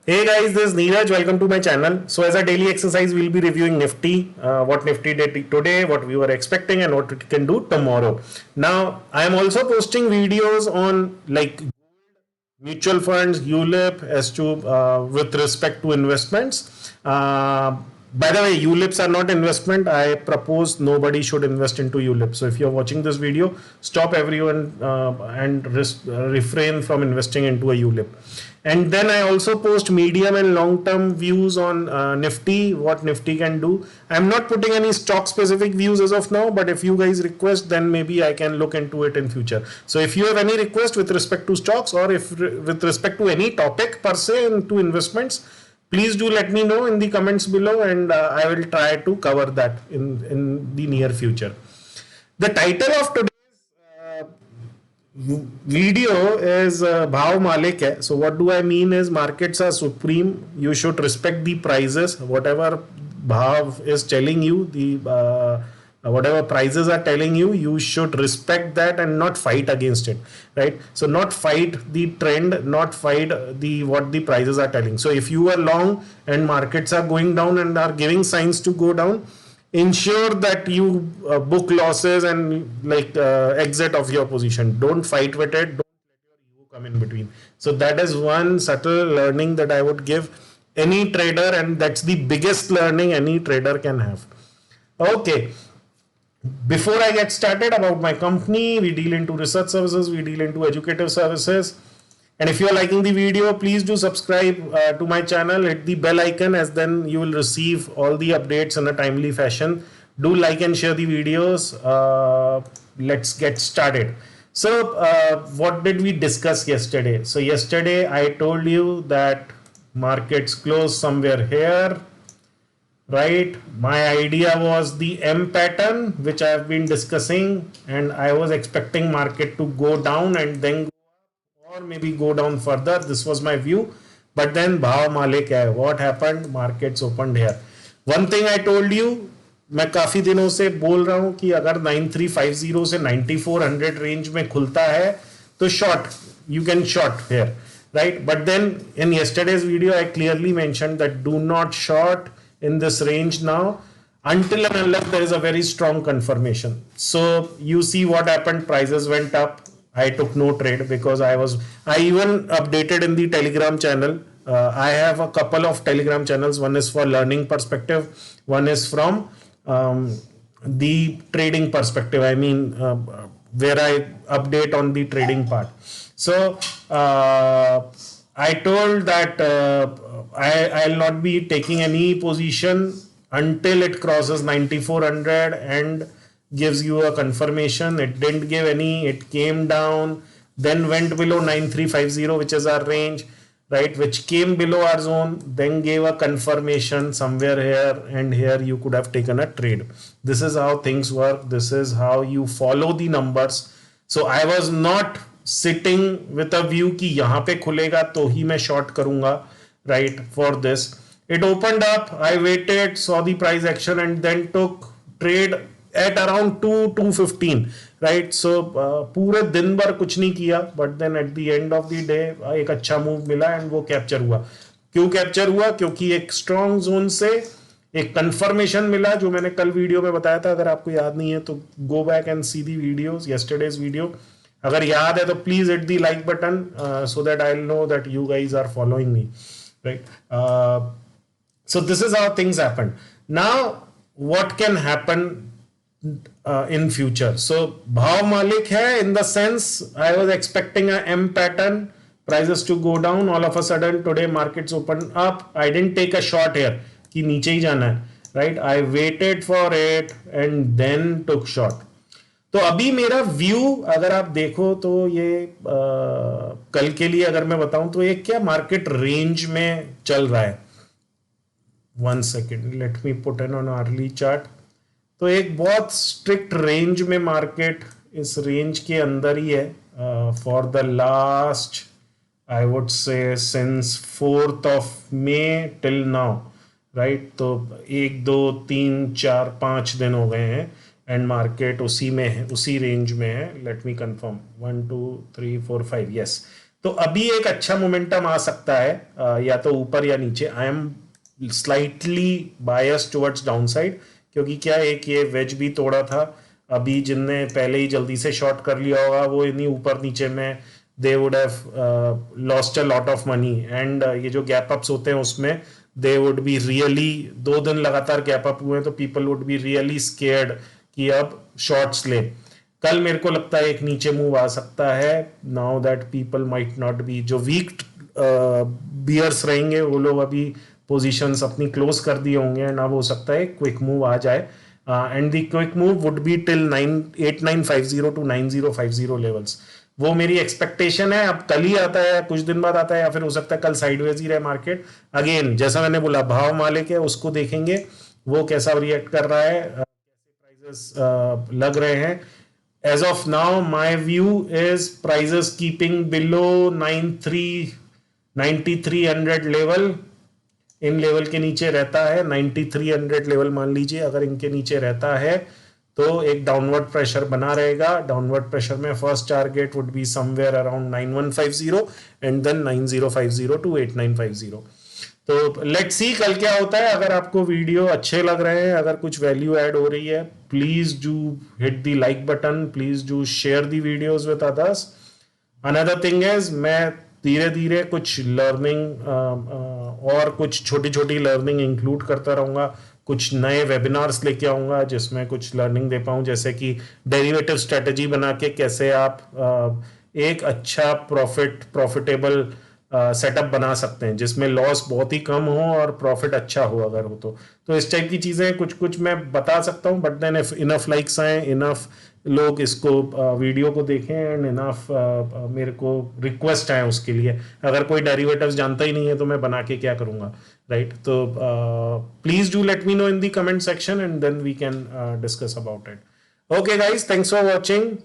Hey guys, this is Neeraj. Welcome to my channel. So, as a daily exercise, we'll be reviewing Nifty, what Nifty did today, what we were expecting, and what it can do tomorrow. Now, I am also posting videos on like mutual funds, ULIP, as to with respect to investments. By the way, ULIPs are not investment. I propose nobody should invest into ULIP. So if you're watching this video, stop everyone and refrain from investing into a ULIP. And then I also post medium and long term views on Nifty, what Nifty can do. I'm not putting any stock specific views as of now, but if you guys request, then maybe I can look into it in future. So if you have any request with respect to stocks or if with respect to any topic per se into investments, please do let me know in the comments below, and I will try to cover that in the near future. The title of today's video is Bhav Malik hai. So what do I mean is markets are supreme. You should respect the prices. Whatever Bhav is telling you, the whatever prices are telling you, you should respect that and not fight against it, right? So not fight the trend, not fight the what the prices are telling. So if you are long and markets are going down and are giving signs to go down, ensure that you book losses and like exit of your position. Don't fight with it. Don't let your ego come in between. So that is one subtle learning that I would give any trader, and that's the biggest learning any trader can have. Okay, before I get started about my company, we deal into research services, we deal into educative services. And if you are liking the video, please do subscribe to my channel, hit the bell icon, as then you will receive all the updates in a timely fashion. Do like and share the videos. Let's get started. So what did we discuss yesterday? So yesterday I told you that markets closed somewhere here, right? My idea was the M pattern, which I have been discussing, and I was expecting market to go down and then or maybe go down further. This was my view. But then Bhav Malik hai. What happened? Markets opened here. One thing I told you, मैं काफी दिनों से बोल रहा हूं कि अगर 9350 से 9400 रेंज में खुलता है तो short, you can short here, right? But then in yesterday's video I clearly mentioned that do not short in this range now until and unless there is a very strong confirmation. So you see what happened. Prices went up. I took no trade because I even updated in the Telegram channel. I have a couple of Telegram channels. One is for learning perspective. One is from the trading perspective. I mean, where I update on the trading part. So I told that I'll not be taking any position until it crosses 9400 and gives you a confirmation. It didn't give any. It came down, then went below 9350, which is our range, right? Which came below our zone, then gave a confirmation somewhere here, and here you could have taken a trade. This is how things work. This is how you follow the numbers. So I was not sitting with a view कि यहाँ पे खुलेगा तो ही मैं short करूँगा, right? For this, it opened up. I waited, saw the price action, and then took trade at around 215, right? So पूरे दिन भर कुछ नहीं किया, but then at the end of the day एक अच्छा मूव मिला and वो कैप्चर हुआ. क्यों कैप्चर हुआ? क्योंकि एक स्ट्रॉन्ग जोन से एक कंफर्मेशन मिला, जो मैंने कल वीडियो में बताया था. अगर आपको याद नहीं है तो go back and see the videos, yesterday's video. अगर याद है तो please hit the like button so that I'll know that you guys are following me, right? So this is how things happen. Now what can happen in future? So Bhav Malik hai, in the sense I was expecting a M pattern, prices to go down. All of a sudden today markets open up. I didn't take a short here कि नीचे ही जाना है, right? I waited for it and then took short. तो अभी मेरा view अगर आप देखो तो ये कल के लिए अगर मैं बताऊं तो ये क्या मार्केट रेंज में चल रहा है. One second, let me put in on early chart. तो एक बहुत स्ट्रिक्ट रेंज में मार्केट इस रेंज के अंदर ही है for the last, I would say since 4th of May till now, right? तो 1 2 3 4 5 दिन हो गए हैं एंड मार्केट उसी में है, उसी रेंज में है. Let me confirm, 1 2 3 4 5, yes. तो अभी एक अच्छा मोमेंटम आ सकता है, या तो ऊपर या नीचे. I am slightly bias towards downside, क्योंकि क्या एक ये वेज भी तोड़ा था. अभी जिनने पहले ही जल्दी से शॉर्ट कर लिया होगा वो इन्हीं ऊपर नीचे में they would have lost a lot of money. And ये जो गैप अप्स होते हैं उसमें दे वुड बी रियली, 2 दिन लगातार गैप अप हुए तो people would be really scared कि अब शॉर्ट्स ले. कल मेरे को लगता है एक नीचे मूव आ सकता है. Now that people might not be, जो वीक बियर्स रहेंगे वो लोग अभी पोजीशंस अपनी क्लोज कर दिए होंगे, एंड अब हो सकता है क्विक मूव आ जाए. And the quick move would be till 8950 to 9050 levels. वो मेरी एक्सपेक्टेशन है. अब कल ही आता है, कुछ दिन बाद आता है, या फिर हो सकता है कल साइडवेज ही रहे मार्केट. अगेन जैसा मैंने बोला, भाव मालिक है, उसको देखेंगे वो कैसा रिएक्ट कर रहा है, कैसे प्राइजेस लग रहे हैं. As of now, my view is prices keeping below 9300 level. In level के नीचे रहता है 9300 लेवल, मान लीजिए अगर इनके नीचे रहता है तो एक डाउनवर्ड प्रेशर बना रहेगा. डाउनवर्ड प्रेशर में first target would be somewhere around 9150 and then 9050 to 8950. तो लेट्स सी कल क्या होता है. अगर आपको वीडियो अच्छे लग रहे हैं, अगर कुछ वैल्यू ऐड हो रही है, please do hit the like button, please do share the videos with others. Another thing is, मैं धीरे धीरे कुछ लर्निंग और कुछ छोटी छोटी लर्निंग इंक्लूड करता रहूंगा. कुछ नए वेबिनार्स लेके आऊंगा जिसमें कुछ लर्निंग दे पाऊं, जैसे कि डेरिवेटिव स्ट्रेटेजी बना के कैसे आप एक अच्छा प्रॉफिटेबल सेटअप बना सकते हैं जिसमें लॉस बहुत ही कम हो और प्रॉफिट अच्छा हो अगर हो तो इस टाइप की चीजें कुछ कुछ मैं बता सकता हूं. But then if enough likes आए, इनफ लोग इसको वीडियो को देखें, एंड इनफ मेरे को रिक्वेस्ट आए उसके लिए. अगर कोई डेरिवेटिव्स जानता ही नहीं है तो मैं बना के क्या करूंगा, राइट? तो please do let me know in the comment section and then we can discuss about it. Okay guys, thanks for watching.